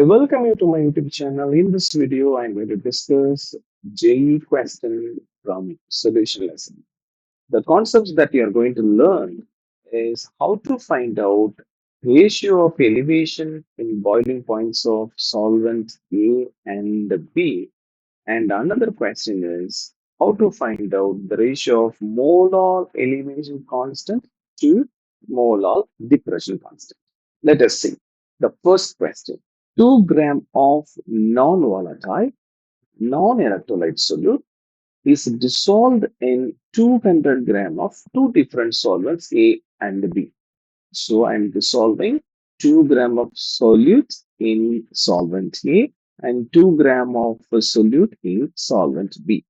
I welcome you to my YouTube channel. In this video, I'm going to discuss JEE question from solution lesson. The concepts that you are going to learn is how to find out ratio of elevation in boiling points of solvent A and B. And another question is how to find out the ratio of molar elevation constant to molar depression constant. Let us see. The first question. 2 gram of non-volatile, non-electrolyte solute is dissolved in 200 gram of two different solvents A and B. So I'm dissolving 2 gram of solute in solvent A and 2 gram of solute in solvent B.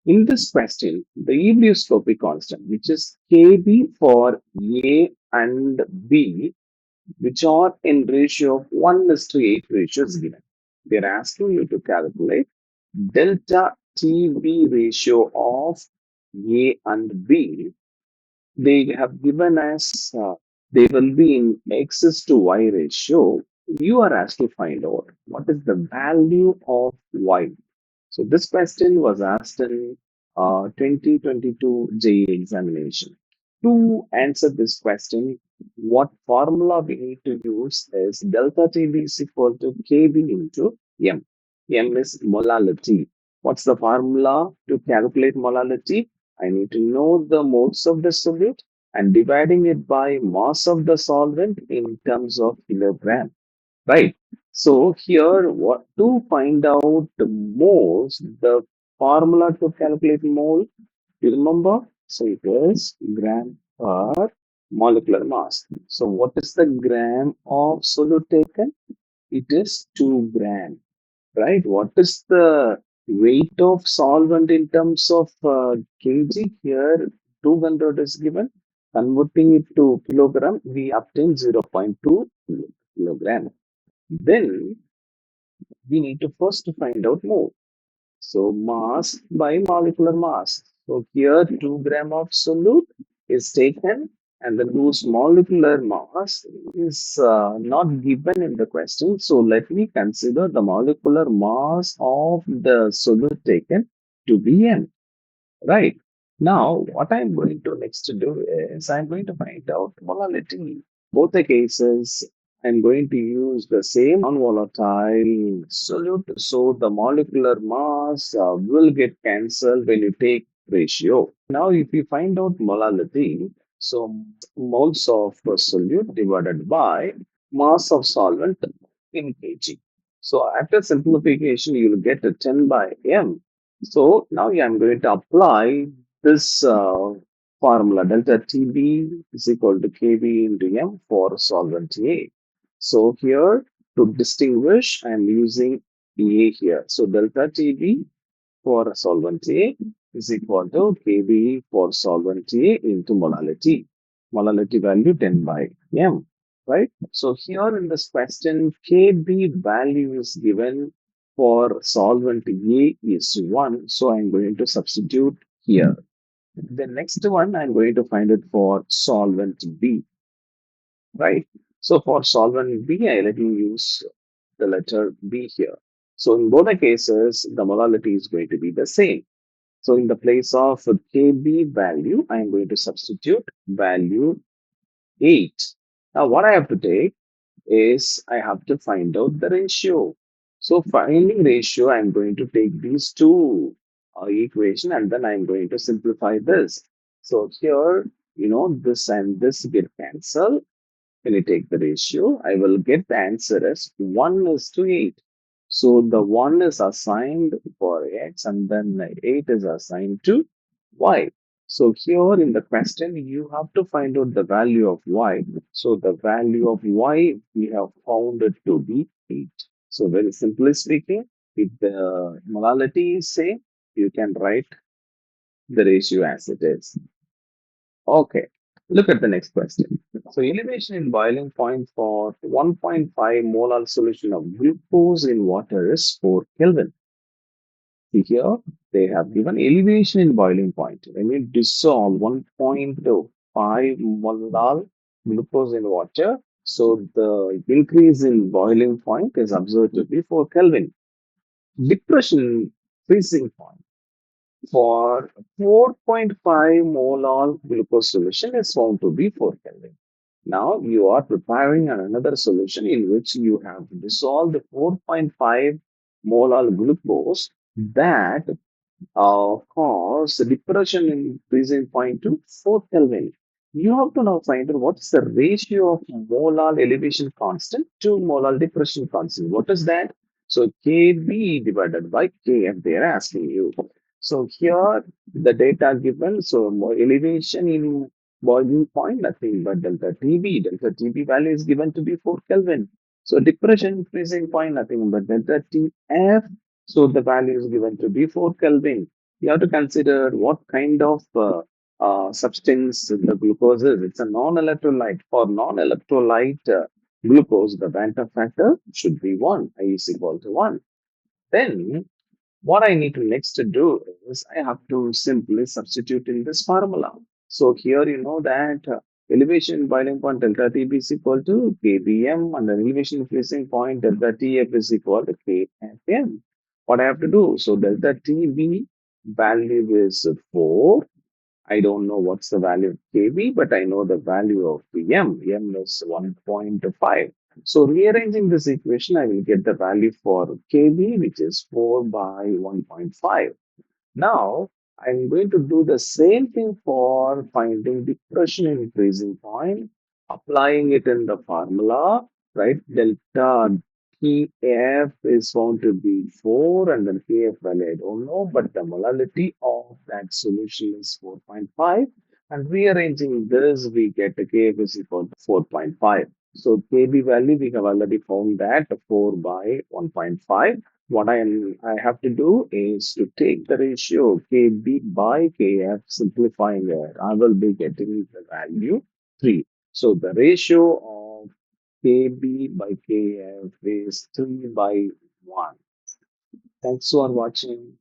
In this question, the ebullioscopy constant, which is Kb for A and B, which are in ratio of 1:8 ratio is given. They're asking you to calculate delta TB ratio of A and B. They have given us they will be in X is to Y ratio. You are asked to find out what is the value of Y. So this question was asked in 2022 JEE examination. To answer this question, what formula we need to use is delta TB is equal to Kb into M. M is molality. What's the formula to calculate molality? I need to know the moles of the solute and dividing it by mass of the solvent in terms of kilogram. Right. So here, what to find out the moles, the formula to calculate mole, you remember? So it is gram per molecular mass. So what is the gram of solute taken? It is 2 gram, right? What is the weight of solvent in terms of kg? Here, 200 is given. Converting it to kilogram, we obtain 0.2 kilogram. Then we need to first find out mole. So mass by molecular mass. So here 2 gram of solute is taken and then whose molecular mass is not given in the question. So let me consider the molecular mass of the solute taken to be n. Right. Now, what I'm going to next to do is I'm going to find out molality. Both the cases, I'm going to use the same non-volatile solute. So the molecular mass will get cancelled when you take ratio. Now, if you find out molality, so moles of solute divided by mass of solvent in kg. So after simplification, you will get a 10 by m. So now I'm going to apply this formula delta TB is equal to Kb into M for solvent A. So here to distinguish, I'm using A here. So delta TB for solvent A is equal to Kb for solvent A into molality. Molality value 10 by M, right? So here in this question, Kb value is given for solvent A is 1. So I'm going to substitute here. The next one, I'm going to find it for solvent B, right? So for solvent B, let me use the letter B here. So in both the cases, the molality is going to be the same. So in the place of Kb value, I am going to substitute value 8. Now what I have to take is I have to find out the ratio. So finding ratio, I'm going to take these two equation and then I'm going to simplify this. So here, this and this get cancelled. When you take the ratio, I will get the answer as 1:8. So the 1 is assigned for x and then the 8 is assigned to y. So here in the question, you have to find out the value of y. So the value of y, we have found it to be 8. So very simply speaking, if the molality is same, you can write the ratio as it is. Okay, look at the next question. So elevation in boiling point for 1.5 molar solution of glucose in water is 4 Kelvin. See here, they have given elevation in boiling point. When you dissolve 1.5 molar glucose in water, So the increase in boiling point is observed to be 4 Kelvin. Depression freezing point for 4.5 mole glucose solution is found to be 4 Kelvin. Now you are preparing another solution in which you have dissolved 4.5 mole glucose that cause the depression in freezing point to 4 Kelvin. You have to now find out what is the ratio of molar elevation constant to molar depression constant. What is that? So Kb divided by Kf, they are asking you. So here the data given, so elevation in boiling point, nothing but delta Tb. Delta Tb value is given to be 4 Kelvin. So depression freezing point, nothing but delta Tf. So the value is given to be 4 Kelvin. You have to consider what kind of substance the glucose is. It's a non-electrolyte. For non-electrolyte glucose, the Bantam factor should be 1, I is equal to 1. Then what I need to next to do is I have to simply substitute in this formula. So here you know that elevation boiling point delta Tb is equal to Kbm and the elevation freezing point delta Tf is equal to Kfm. What I have to do? So delta Tb value is 4. I don't know what's the value of Kb, but I know the value of M. M is 1.5. So rearranging this equation, I will get the value for Kb, which is 4 by 1.5. Now, I'm going to do the same thing for finding depression in freezing point, applying it in the formula, right? Delta Kf is found to be 4 and then Kf value I don't know, but the molality of that solution is 4.5. And rearranging this, we get the Kf is equal to 4.5. So Kb value, we have already found that 4 by 1.5. What I have to do is to take the ratio Kb by Kf, simplifying it. I will be getting the value 3. So the ratio of Kb by Kf is 3 by 1. Thanks for watching.